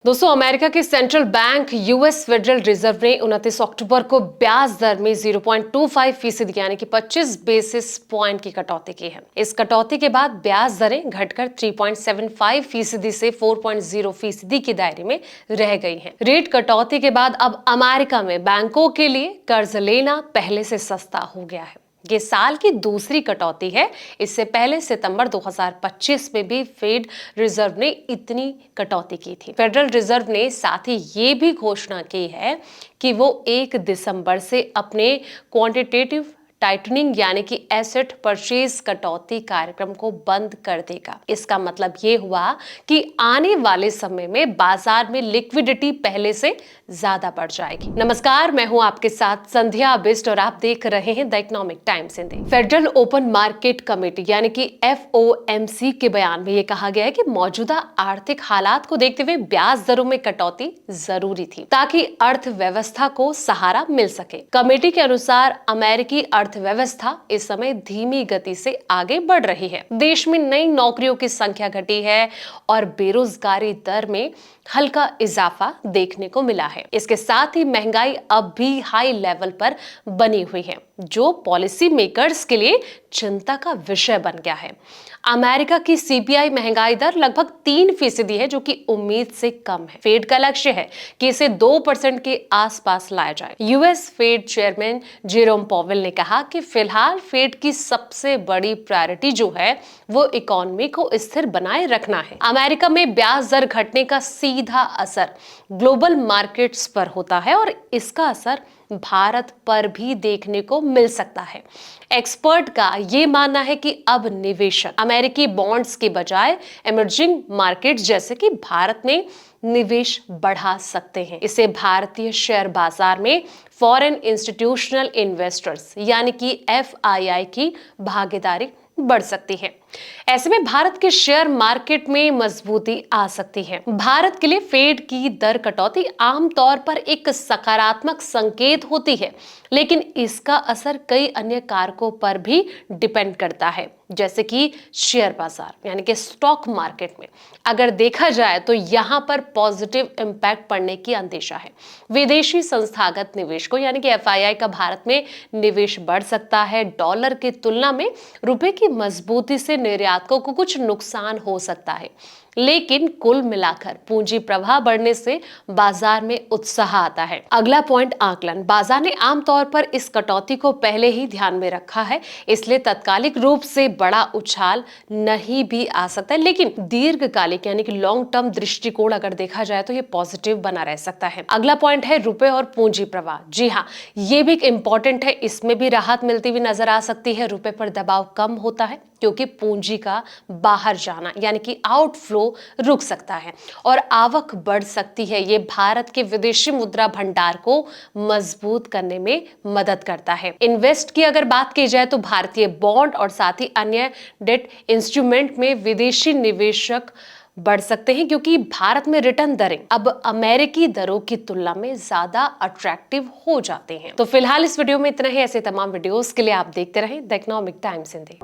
दोस्तों, अमेरिका के central bank US federal reserve ने 29 अक्टूबर को ब्याज दर में 0.25% यानी कि 25 बेसिस पॉइंट की कटौती की है। इस कटौती के बाद ब्याज दरें घटकर 3.75% से 4.0% के दायरे में रह गई हैं। रेट कटौती के बाद अब अमेरिका में बैंकों के लिए कर्ज लेना पहले से सस्ता हो गया है। ये साल की दूसरी कटौती है। इससे पहले सितंबर 2025 में भी फेड रिजर्व ने इतनी कटौती की थी। फेडरल रिजर्व ने साथ ही ये भी घोषणा की है कि वो 1 दिसंबर से अपने क्वांटिटेटिव टाइटनिंग यानी कि एसेट परचेज कटौती कार्यक्रम को बंद कर देगा। इसका मतलब ये हुआ कि आने वाले समय में बाजार में लिक्विडिटी पहले से ज्यादा बढ़ जाएगी। नमस्कार, मैं हूं आपके साथ संध्या बिस्ट और आप देख रहे हैं the economic times Hindi. Federal open market committee यानी कि FOMC के बयान में ये कहा गया है कि मौजूदा आर्थिक हालात को देखते हुए ब्याज दरों में कटौती जरूरी थी ताकि अर्थव्यवस्था को सहारा मिल सके। कमेटी के अनुसार अमेरिकी अर्थव्यवस्था इस समय धीमी गति से आगे बढ़ रही है। देश में नई नौकरियों की संख्या घटी है और बेरोजगारी दर में हल्का इजाफा देखने को मिला है। इसके साथ ही महंगाई अब भी हाई लेवल पर बनी हुई है, जो पॉलिसी मेकर्स के लिए चिंता का विषय बन गया है। अमेरिका की CPI महंगाई दर लगभग 3% है, जो कि उम्मीद से कम है। फेड का लक्ष्य है कि इसे 2% के आसपास लाया जाए। US Fed chairman Jerome Powell ने कहा कि फिलहाल फेड की सबसे बड़ी प्रायोरिटी जो है वो इकोनॉमी को स्थिर बनाए रखना है। अमेरिका में ब्याज दर घटने का सीधा असर ग्लोबल मार्केट्स पर होता है और इसका असर भारत पर भी देखने को मिल सकता है। एक्सपर्ट का यह मानना है कि अब निवेशक अमेरिकी बॉन्ड्स के बजाय इमर्जिंग मार्केट्स जैसे कि भारत में निवेश बढ़ा सकते हैं। इससे भारतीय शेयर बाजार में फॉरेन इंस्टीट्यूशनल इन्वेस्टर्स यानी कि FII की भागीदारी बढ़ सकती है। ऐसे में भारत के शेयर मार्केट में मजबूती आ सकती है। भारत के लिए फेड की दर कटौती आमतौर पर एक सकारात्मक संकेत होती है, लेकिन इसका असर कई अन्य कारकों पर भी डिपेंड करता है, जैसे कि शेयर बाजार यानी कि स्टॉक मार्केट में अगर देखा जाए तो यहां पर पॉजिटिव इंपैक्ट पड़ने की अंदेशा है। विदेशी संस्थागत निवेशकों यानी कि FII का भारत में निवेश बढ़ सकता है। डॉलर की तुलना में रुपए की मजबूती से निर्यातकों को कुछ नुकसान हो सकता है, लेकिन कुल मिलाकर पूंजी प्रवाह बढ़ने से बाजार में उत्साह आता है। अगला पॉइंट आकलन। बाजार ने आमतौर पर इस कटौती को पहले ही ध्यान में रखा है, इसलिए तात्कालिक रूप से बड़ा उछाल नहीं भी आ सकता है, लेकिन दीर्घकालिक यानी कि लॉन्ग टर्म दृष्टिकोण अगर देखा जाए तो ये पॉजिटिव बना रह सकता है। अगला पॉइंट है रुपए और पूंजी प्रवाह। जी हाँ, ये भी इंपॉर्टेंट है। इसमें भी राहत मिलती हुई नजर आ सकती है। रुपए पर दबाव कम होता है क्योंकि पूंजी का बाहर जाना यानी कि आउटफ्लो रुक सकता है और आवक बढ़ सकती है। ये भारत के विदेशी मुद्रा भंडार को मजबूत करने में मदद करता है। इन्वेस्ट की अगर बात की जाए तो भारतीय बॉन्ड और साथ ही अन्य डेट इंस्ट्रूमेंट में विदेशी निवेशक बढ़ सकते हैं, क्योंकि भारत में रिटर्न दरें अब अमेरिकी दरों की तुलना में ज्यादा अट्रैक्टिव हो जाते हैं। तो फिलहाल इस वीडियो में इतना ही। ऐसे तमाम वीडियोस के लिए आप देखते रहें द इकोनॉमिक टाइम्स हिंदी।